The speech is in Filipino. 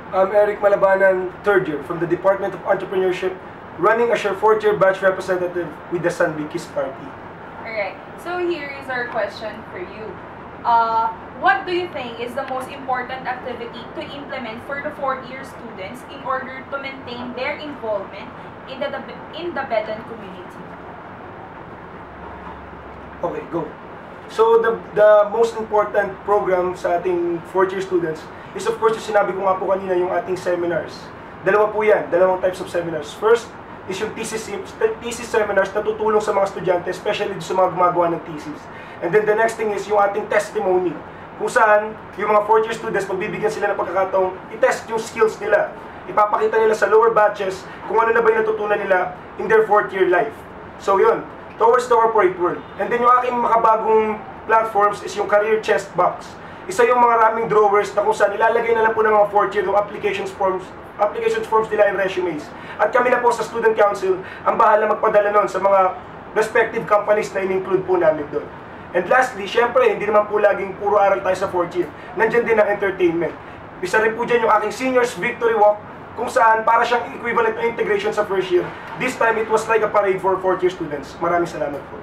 I'm Eric Malabanan, third year, from the Department of Entrepreneurship, running as your fourth year batch representative with the San Luis Party. Alright, so here is our question for you. What do you think is the most important activity to implement for the fourth-year students in order to maintain their involvement in the Beton community? Okay, go. So the most important program sa ating fourth-year students is of course yung sinabi ko nga po kanina, yung ating seminars. Dalawa po yan, dalawang types of seminars. First is yung thesis seminars na tutulong sa mga estudyante, especially sa mga gumagawa ng thesis. And then the next thing is yung ating testimony, kung saan yung mga fourth-year students, magbibigyan sila ng pagkakataong i-test yung skills nila. Ipapakita nila sa lower batches kung ano na ba yung natutunan nila in their fourth-year life. So yun, towards the corporate world. And then yung aking makabagong platforms is yung career chest box. Isa yung mga raming drawers na kung saan ilalagay na lang po ng mga fourth year yung applications forms nila and resumes. At kami na po sa Student Council ang bahala magpadala nun sa mga respective companies na in-include po namin doon. And lastly, syempre, hindi naman po laging puro aral tayo sa fourth year. Nandiyan din ang entertainment. Isa rin po dyan yung aking Seniors Victory Walk, kung saan para siyang equivalent na integration sa first year. This time, it was like a parade for fourth year students. Maraming salamat po.